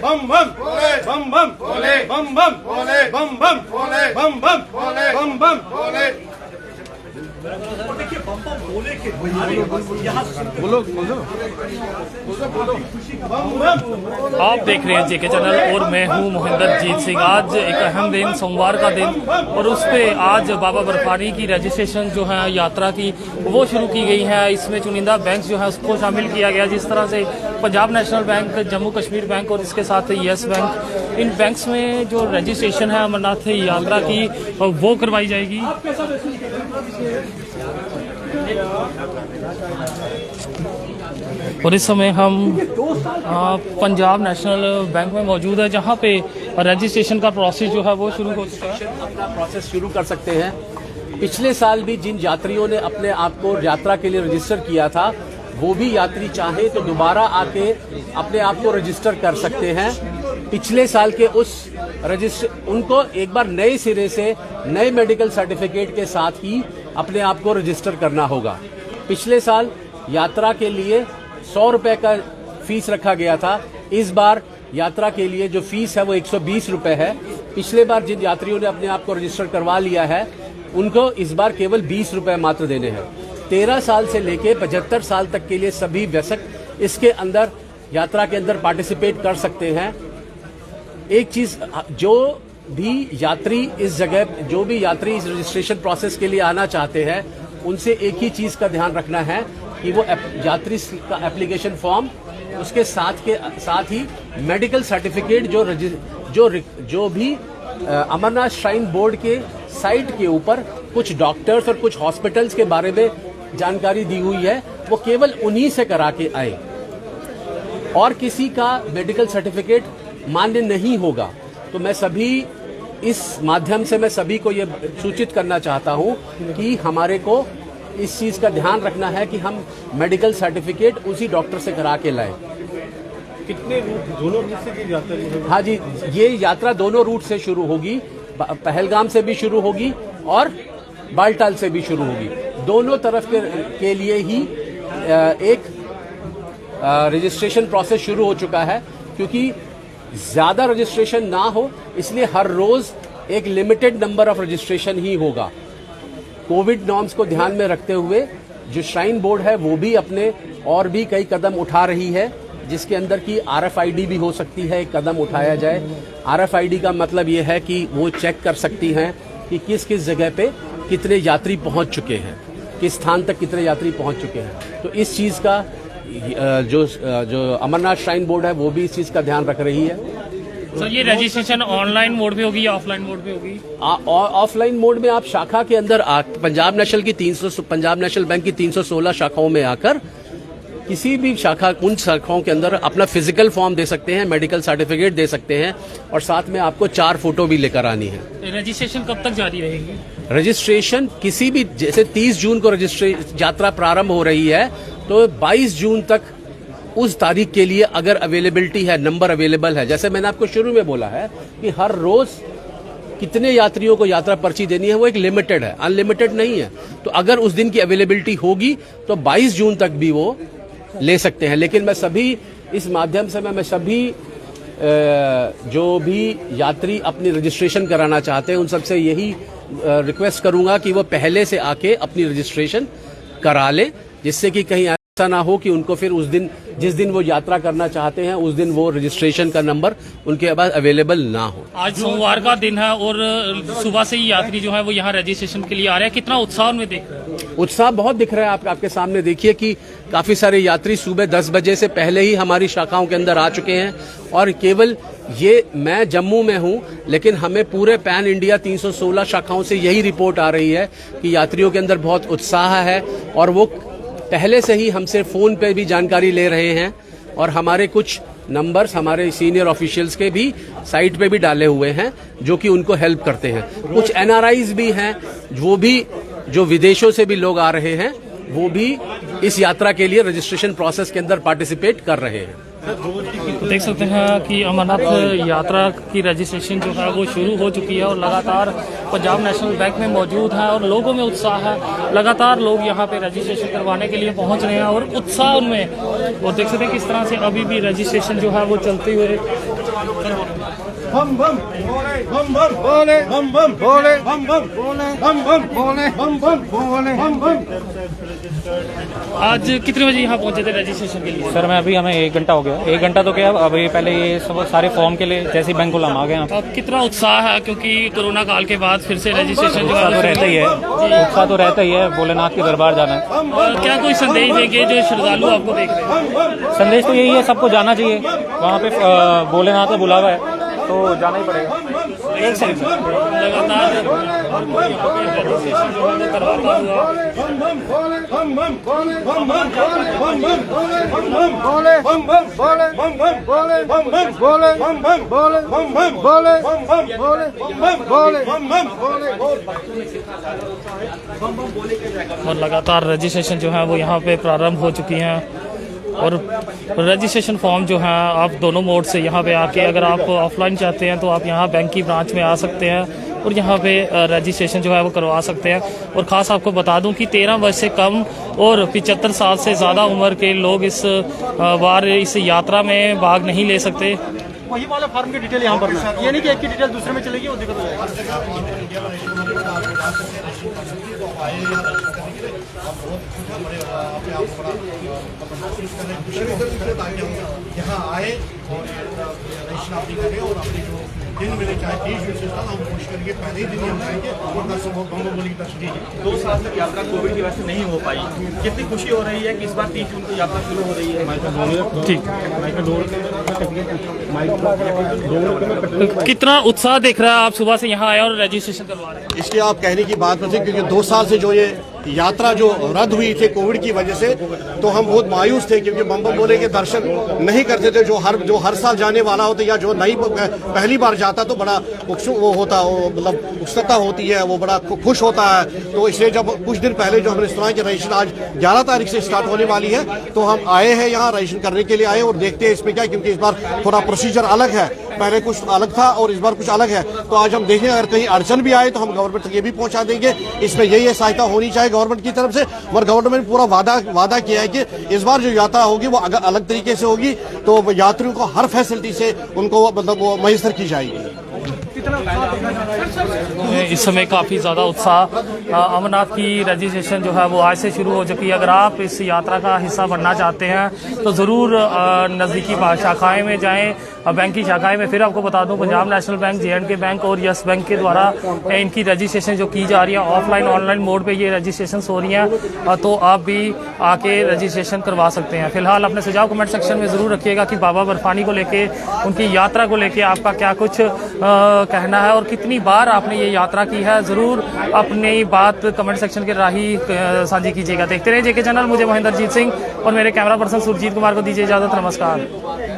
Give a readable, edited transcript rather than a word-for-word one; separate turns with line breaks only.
बम बम बम बम बम बम बम बम बम बम बम बम
देखिए बम बम बोले के यहाँ
बोलो बोलो
आप देख रहे हैं जेके चैनल और मैं हूं मोहिंदर जीत सिंह। आज एक अहम दिन, सोमवार का दिन, और उस पे आज बाबा बर्फानी की रजिस्ट्रेशन जो है यात्रा की वो शुरू की गई है। इसमें चुनिंदा बैंक जो है उसको शामिल किया गया, जिस तरह से Punjab national bank, Jammu Kashmir bank और इसके साथ येस बैंक, इन बैंक्स में जो रजिस्ट्रेशन है अमरनाथ यात्रा की वो करवाई जाएगी। और इस समय हम पंजाब नेशनल बैंक में मौजूद है, जहां पे रजिस्ट्रेशन का प्रोसेस जो है वो शुरू हो चुका है।
अपना प्रोसेस शुरू कर सकते हैं। पिछले साल भी जिन यात्रियों ने अपने आप को यात्रा के लिए रजिस्टर किया था, वो भी यात्री चाहे तो दोबारा आके अपने आप को रजिस्टर कर सकते हैं। पिछले साल के उनको एक बार नए सिरे से नए मेडिकल सर्टिफिकेट के साथ ही अपने आप को रजिस्टर करना होगा। पिछले साल यात्रा के लिए 100 रुपए का फीस रखा गया था। इस बार यात्रा के लिए जो फीस है वो 120 रुपए है। पिछले बार जिन यात्रियों ने अपने आप को रजिस्टर करवा लिया है, उनको इस बार केवल 20 रुपए मात्र देने हैं। 13 साल से लेके 75 साल तक के लिए सभी वयस्क इसके अंदर यात्रा के अंदर पार्टिसिपेट कर सकते हैं। एक चीज, जो भी यात्री इस रजिस्ट्रेशन प्रोसेस के लिए आना चाहते हैं, उनसे एक ही चीज का ध्यान रखना है कि वो यात्री का एप्लीकेशन फॉर्म, उसके साथ ही मेडिकल सर्टिफिकेट जो भी अमरनाथ श्राइन बोर्ड के साइट के ऊपर कुछ डॉक्टर्स और कुछ हॉस्पिटल्स के बारे में जानकारी दी हुई है, वो केवल उन्हीं से करा के आए और किसी का मेडिकल सर्टिफिकेट मान्य नहीं होगा। तो मैं सभी इस माध्यम से मैं सभी को ये सूचित करना चाहता हूं कि हमारे को इस चीज का ध्यान रखना है कि हम मेडिकल सर्टिफिकेट उसी डॉक्टर से करा के लाएं।
कितने रूट, दोनों रूट से की यात्रा है?
हाँ जी, ये यात्रा दोनों रूट से शुरू होगी। पहलगाम से भी शुरू होगी और बालटाल से भी शुरू होगी। दोनों तरफ के लिए ही एक रजिस्ट्रेशन प्रोसेस शुरू हो चुका है। क्योंकि ज्यादा रजिस्ट्रेशन ना हो, इसलिए हर रोज एक लिमिटेड नंबर ऑफ रजिस्ट्रेशन ही होगा। कोविड नॉर्म्स को ध्यान में रखते हुए जो श्राइन बोर्ड है वो भी अपने और भी कई कदम उठा रही है, जिसके अंदर की RFID भी हो सकती है, एक कदम उठाया जाए। RFID का मतलब ये है कि वो चेक कर सकती हैं कि किस किस जगह पे कितने यात्री पहुंच चुके हैं, किस स्थान तक कितने यात्री पहुंच चुके हैं। तो इस चीज का जो अमरनाथ श्राइन बोर्ड है वो भी इस चीज का ध्यान रख रही है।
सर, ये रजिस्ट्रेशन ऑनलाइन मोड पे होगी या ऑफलाइन मोड पे होगी?
ऑफलाइन मोड में आप शाखा के अंदर पंजाब नेशनल बैंक की 316 शाखाओं में आकर किसी भी शाखा, उन शाखाओं के अंदर अपना फिजिकल फॉर्म दे सकते हैं, मेडिकल सर्टिफिकेट दे सकते हैं और साथ में आपको 4 फोटो भी लेकर आनी है।
रजिस्ट्रेशन कब तक जारी रहेगी?
रजिस्ट्रेशन किसी भी, जैसे 30 जून को यात्रा प्रारंभ हो रही है, तो 22 जून तक उस तारीख के लिए अगर अवेलेबिलिटी है, नंबर अवेलेबल है, जैसे मैंने आपको शुरू में बोला है कि हर रोज कितने यात्रियों को यात्रा पर्ची देनी है, वो एक लिमिटेड है, अनलिमिटेड नहीं है। तो अगर उस दिन की अवेलेबिलिटी होगी तो 22 जून तक भी वो ले सकते हैं। लेकिन मैं सभी इस माध्यम से मैं सभी जो भी यात्री अपनी रजिस्ट्रेशन कराना चाहते हैं, उन सबसे यही रिक्वेस्ट करूंगा कि वो पहले से आके अपनी रजिस्ट्रेशन करा ले, जिससे कि कहीं ऐसा ना हो कि उनको फिर उस दिन, जिस दिन वो यात्रा करना चाहते हैं, उस दिन वो रजिस्ट्रेशन का नंबर उनके पास अवेलेबल ना हो।
आज सोमवार का दिन है और सुबह से ही यात्री जो है वो यहाँ रजिस्ट्रेशन के लिए आ रहे हैं। कितना उत्साह उनमें देख रहे हैं?
उत्साह बहुत दिख रहा है। आपके सामने देखिए कि काफी सारे यात्री सुबह 10 बजे से पहले ही हमारी शाखाओं के अंदर आ चुके हैं। और केवल ये, मैं जम्मू में हूं, लेकिन हमें पूरे पैन इंडिया 316 शाखाओं से यही रिपोर्ट आ रही है कि यात्रियों के अंदर बहुत उत्साह है और वो पहले से ही हमसे फोन पे भी जानकारी ले रहे हैं। और हमारे कुछ नंबर्स हमारे सीनियर ऑफिशियल्स के भी साइट पे भी डाले हुए हैं, जो कि उनको हेल्प करते हैं। कुछ NRIs भी हैं, वो भी, जो विदेशों से भी लोग आ रहे हैं, वो भी इस यात्रा के लिए रजिस्ट्रेशन प्रोसेस के अंदर पार्टिसिपेट कर रहे हैं।
देख सकते हैं कि अमरनाथ यात्रा की रजिस्ट्रेशन जो है वो शुरू हो चुकी है और लगातार पंजाब नेशनल बैंक में मौजूद है और लोगों में उत्साह है। लगातार लोग यहाँ पे रजिस्ट्रेशन करवाने के लिए पहुँच रहे हैं और उत्साह उनमें, और देख सकते हैं किस तरह से अभी भी रजिस्ट्रेशन जो है वो चलते हुए
बम बम भोले बम बम भोले बम बम भोले बम बम भोले बम बम भोले बम बम भोले बम बम।
आज कितने बजे यहाँ पहुंचे थे रजिस्ट्रेशन के लिए?
सर मैं अभी हमें 1 घंटा हो गया। 1 घंटा तो क्या, अभी पहले ये सब सारे फॉर्म के लिए जैसे ही बैंक को हम आ गए यहाँ पे।
अब कितना उत्साह है, क्योंकि कोरोना काल के बाद फिर से रजिस्ट्रेशन जो
उत्साह तो
है
रहता ही है, उत्साह तो रहता ही है। भोलेनाथ के दरबार जाना है।
और क्या कोई संदेश देंगे जो श्रद्धालु आपको देख रहे हैं?
संदेश तो यही है, सबको जाना चाहिए। वहाँ पे भोलेनाथ का बुलावा है तो जाना ही पड़ेगा। एक सेकंड
लगातार रजिस्ट्रेशन जो है वो करवाता हुआ
बम बम भोले बम बम भोले बम बम भोले बम बम भोले बम बम भोले बम बम भोले बम बम भोले बम बम भोले बम बम भोले बम बम भोले बम बम भोले बम बम भोले।
और लगातार रजिस्ट्रेशन जो है वो यहाँ पे प्रारंभ हो चुकी हैं। और रजिस्ट्रेशन फॉर्म जो है आप दोनों मोड से यहाँ पे आके, अगर आप ऑफलाइन चाहते हैं तो आप यहाँ बैंक की ब्रांच में आ सकते हैं और यहाँ पे रजिस्ट्रेशन जो है वो करवा सकते हैं। और ख़ास आपको बता दूं कि 13 वर्ष से कम और 75 साल से ज़्यादा उम्र के लोग इस बार इस यात्रा में भाग नहीं ले सकते।
वही वाला फॉर्म की डिटेल यहाँ भरना है, ये नहीं कि एक की डिटेल दूसरे में चलेगी, वो दिक्कत हो जाएगी।
यहाँ आए और रजिस्ट्रेशन अपनी करें और अपने जो दिन मिले चाहे 30 दिन से हम कोशिश करेंगे पहले ही दिन ही हम आएंगे और दर्शन बम बोली की दर्शन दीजिए।
2 साल तक यात्रा कोविड की वजह से नहीं हो पाई, कितनी खुशी हो रही है कि इस बार 30 जून को यात्रा शुरू हो रही है।
ठीक, कितना उत्साह देख रहा है आप सुबह से यहाँ आए और रजिस्ट्रेशन करवा रहे हैं?
इसलिए आप कहने की बात नहीं थी, क्योंकि 2 साल से जो ये यात्रा जो रद्द हुई थी कोविड की वजह से, तो हम बहुत मायूस थे, क्योंकि बम बम भोले के दर्शन नहीं करते थे। जो हर साल जाने वाला होता या जो नई पहली बार जाता तो बड़ा वो होता, वो मतलब उत्सुकता होती है, वो बड़ा खुश होता है। तो इसलिए जब कुछ दिन पहले जो हमने सुना कि रजिस्ट्रेशन आज 11 तारीख से स्टार्ट होने वाली है, तो हम आए हैं यहाँ रजिस्ट्रेशन करने के लिए आए और देखते हैं इसमें क्या, क्योंकि इस बार थोड़ा प्रोसीजर अलग है, पहले कुछ अलग था और इस बार कुछ अलग है। तो आज हम देखें अगर कहीं अड़चन भी आए तो हम गवर्नमेंट तक ये भी पहुंचा देंगे। इसमें यही सहायता होनी चाहिए गवर्नमेंट की तरफ से। और गवर्नमेंट ने पूरा वादा किया है कि इस बार जो यात्रा होगी वो अगर अलग तरीके से होगी, तो यात्रियों को हर फैसिलिटी से उनको मतलब वो मैसर की जाएगी।
इस समय काफ़ी ज़्यादा उत्साह। अमरनाथ की रजिस्ट्रेशन जो है वो आज से शुरू हो चुकी है। अगर आप इस यात्रा का हिस्सा बनना चाहते हैं तो ज़रूर नज़दीकी शाखाएं में जाएं, बैंक की शाखाएं में। फिर आपको बता दूं Punjab national bank, J&K bank और यस बैंक के द्वारा इनकी रजिस्ट्रेशन जो की जा रही है ऑफलाइन ऑनलाइन मोड पे ये रजिस्ट्रेशन हो रही हैं, तो आप भी आके रजिस्ट्रेशन करवा सकते हैं। फिलहाल अपने सुझाव कमेंट सेक्शन में ज़रूर रखिएगा कि बाबा बर्फानी को लेके, उनकी यात्रा को लेके आपका क्या कुछ कहना है और कितनी बार आपने ये यात्रा की है। ज़रूर अपनी बात कमेंट सेक्शन के राही साझी कीजिएगा। देखते रहिए JK चैनल। मुझे महेंद्रजीत सिंह और मेरे कैमरा पर्सन सुरजीत कुमार को दीजिए इजाज़त। नमस्कार।